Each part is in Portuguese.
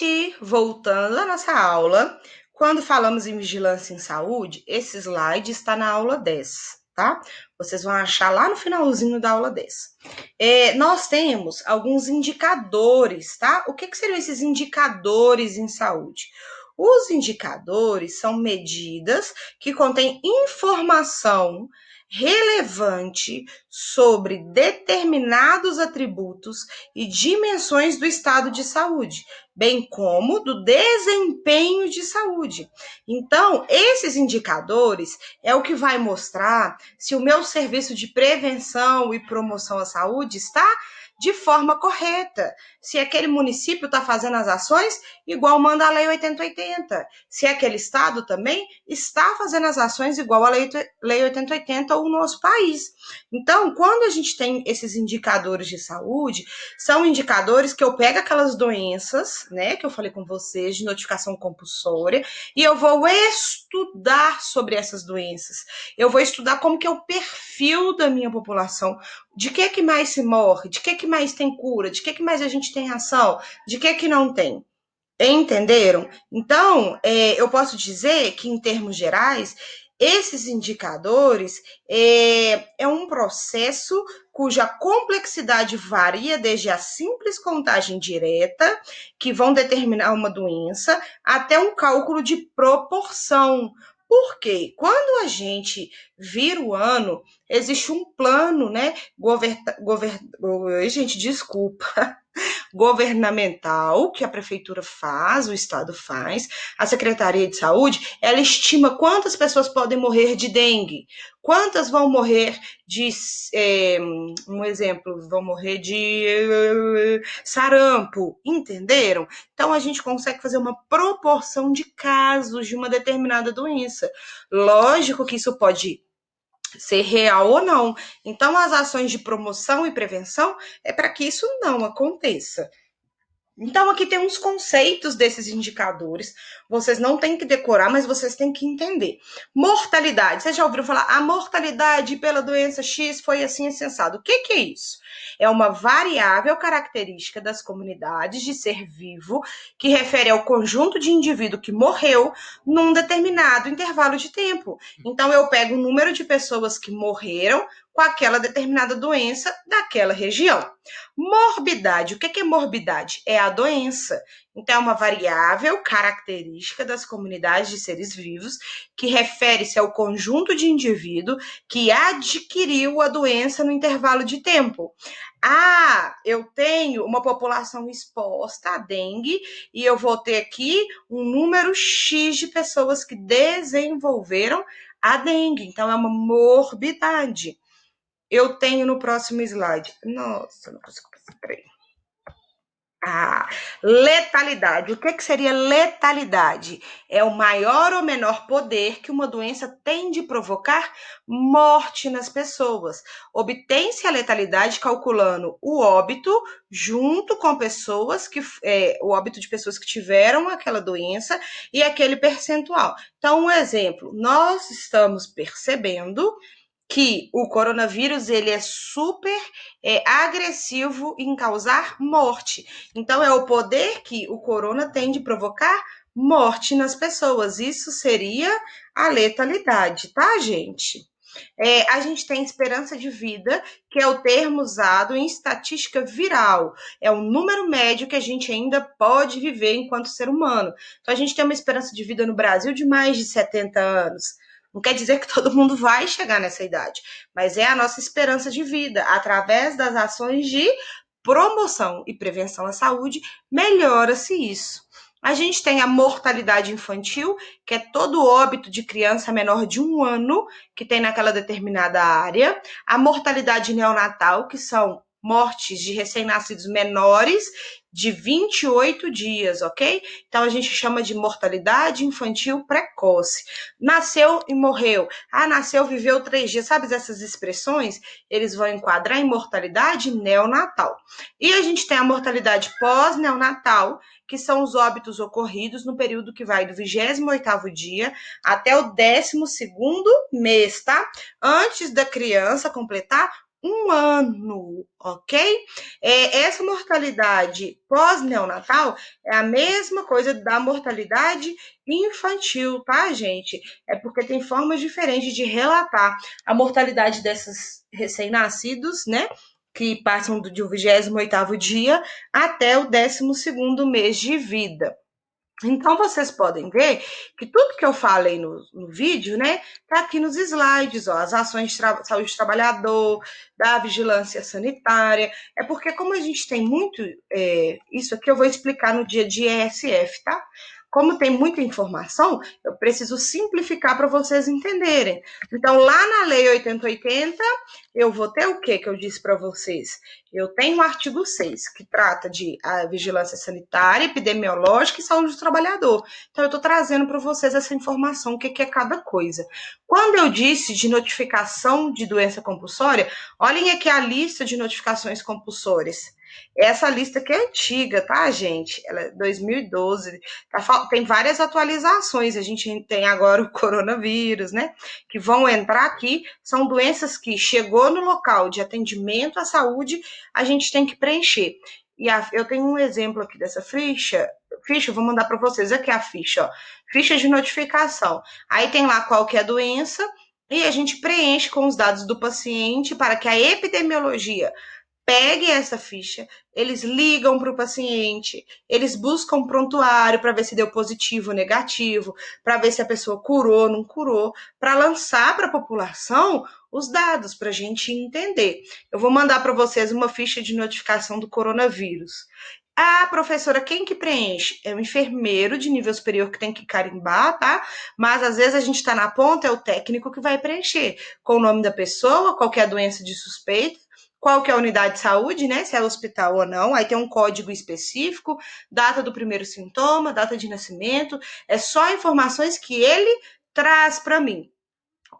E voltando à nossa aula, quando falamos em vigilância em saúde, esse slide está na aula 10, tá? Vocês vão achar lá no finalzinho da aula 10. Nós temos alguns indicadores, tá? O que seriam esses indicadores em saúde? Os indicadores são medidas que contêm informação relevante sobre determinados atributos e dimensões do estado de saúde, bem como do desempenho de saúde. Então, esses indicadores é o que vai mostrar se o meu serviço de prevenção e promoção à saúde está de forma correta, se aquele município está fazendo as ações igual manda a Lei 8080, se aquele estado também está fazendo as ações igual a Lei 8080 ou o nosso país. Então, quando a gente tem esses indicadores de saúde, são indicadores que eu pego aquelas doenças, né, que eu falei com vocês, de notificação compulsória, e eu vou estudar sobre essas doenças. Eu vou estudar como que é o perfil da minha população, de que mais se morre, de que mais tem cura, de que mais a gente tem ação, de que não tem. Entenderam? Então, eu posso dizer que, em termos gerais, esses indicadores é um processo cuja complexidade varia desde a simples contagem direta, que vão determinar uma doença, até um cálculo de proporção. Por quê? Quando a gente vira o ano, existe um plano, né? Gente, desculpa, governamental que a prefeitura faz, o estado faz, a Secretaria de Saúde, ela estima quantas pessoas podem morrer de dengue, quantas vão morrer de, um exemplo, vão morrer de sarampo, entenderam? Então a gente consegue fazer uma proporção de casos de uma determinada doença. Lógico que isso pode ser real ou não. Então, as ações de promoção e prevenção é para que isso não aconteça. Então, aqui tem uns conceitos desses indicadores. Vocês não têm que decorar, mas vocês têm que entender. Mortalidade. Vocês já ouviram falar? A mortalidade pela doença X foi assim sensado. O que é isso? É uma variável característica das comunidades de ser vivo que refere ao conjunto de indivíduo que morreu num determinado intervalo de tempo. Então, eu pego o número de pessoas que morreram com aquela determinada doença daquela região. Morbidade. O que é morbidade? É a doença. Então, é uma variável característica das comunidades de seres vivos que refere-se ao conjunto de indivíduo que adquiriu a doença no intervalo de tempo. Ah, eu tenho uma população exposta à dengue e eu vou ter aqui um número X de pessoas que desenvolveram a dengue. Então, é uma morbidade. Eu tenho no próximo slide. Nossa, não consigo. Peraí. Letalidade. O que seria letalidade? É o maior ou menor poder que uma doença tem de provocar morte nas pessoas. Obtém-se a letalidade calculando o óbito junto com pessoas o óbito de pessoas que tiveram aquela doença e aquele percentual. Então, um exemplo, nós estamos percebendo que o coronavírus ele é super agressivo em causar morte. Então, é o poder que o corona tem de provocar morte nas pessoas. Isso seria a letalidade, tá, gente? A gente tem esperança de vida, que é o termo usado em estatística viral. É o número médio que a gente ainda pode viver enquanto ser humano. Então, a gente tem uma esperança de vida no Brasil de mais de 70 anos. Não quer dizer que todo mundo vai chegar nessa idade, mas é a nossa esperança de vida. Através das ações de promoção e prevenção à saúde, melhora-se isso. A gente tem a mortalidade infantil, que é todo óbito de criança menor de 1 ano que tem naquela determinada área. A mortalidade neonatal, que são mortes de recém-nascidos menores de 28 dias, ok? Então, a gente chama de mortalidade infantil precoce. Nasceu e morreu. Nasceu, viveu 3 dias. Sabe essas expressões? Eles vão enquadrar em mortalidade neonatal. E a gente tem a mortalidade pós-neonatal, que são os óbitos ocorridos no período que vai do 28º dia até o 12º mês, tá? Antes da criança completar um ano, ok? Essa mortalidade pós-neonatal é a mesma coisa da mortalidade infantil, tá, gente? É porque tem formas diferentes de relatar a mortalidade desses recém-nascidos, né? Que passam de o 28º dia até o 12º mês de vida. Então, vocês podem ver que tudo que eu falei no vídeo, né, tá aqui nos slides, ó, as ações de saúde do trabalhador, da vigilância sanitária. É porque, como a gente tem muito, isso aqui eu vou explicar no dia de ESF, tá? Como tem muita informação, eu preciso simplificar para vocês entenderem. Então, lá na Lei 8080, eu vou ter o que eu disse para vocês? Eu tenho o artigo 6, que trata de a vigilância sanitária, epidemiológica e saúde do trabalhador. Então, eu estou trazendo para vocês essa informação, o que é cada coisa. Quando eu disse de notificação de doença compulsória, olhem aqui a lista de notificações compulsórias. Essa lista que é antiga, tá, gente? Ela é 2012, tem várias atualizações. A gente tem agora o coronavírus, né? Que vão entrar aqui. São doenças que chegou no local de atendimento à saúde, a gente tem que preencher. Eu tenho um exemplo aqui dessa ficha. Eu vou mandar para vocês. Aqui a ficha, ó. Ficha de notificação. Aí tem lá qual que é a doença e a gente preenche com os dados do paciente para que a epidemiologia pegue essa ficha, eles ligam para o paciente, eles buscam prontuário para ver se deu positivo ou negativo, para ver se a pessoa curou ou não curou, para lançar para a população os dados para a gente entender. Eu vou mandar para vocês uma ficha de notificação do coronavírus. Ah, professora, quem que preenche? É o enfermeiro de nível superior que tem que carimbar, tá? Mas às vezes a gente está na ponta, é o técnico que vai preencher, com o nome da pessoa, qual que é a doença de suspeito, qual que é a unidade de saúde, né? Se é hospital ou não. Aí tem um código específico, data do primeiro sintoma, data de nascimento. É só informações que ele traz para mim.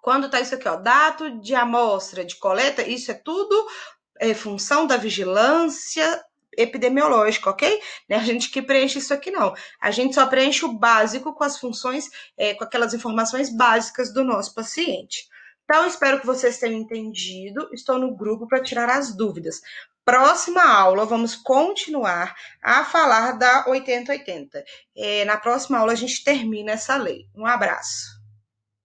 Quando tá isso aqui, ó, dado de amostra, de coleta, isso é tudo função da vigilância epidemiológica, ok? Não é a gente que preenche isso aqui, não. A gente só preenche o básico com as funções, com aquelas informações básicas do nosso paciente. Então, espero que vocês tenham entendido. Estou no grupo para tirar as dúvidas. Próxima aula, vamos continuar a falar da 8080. Na próxima aula, a gente termina essa lei. Um abraço.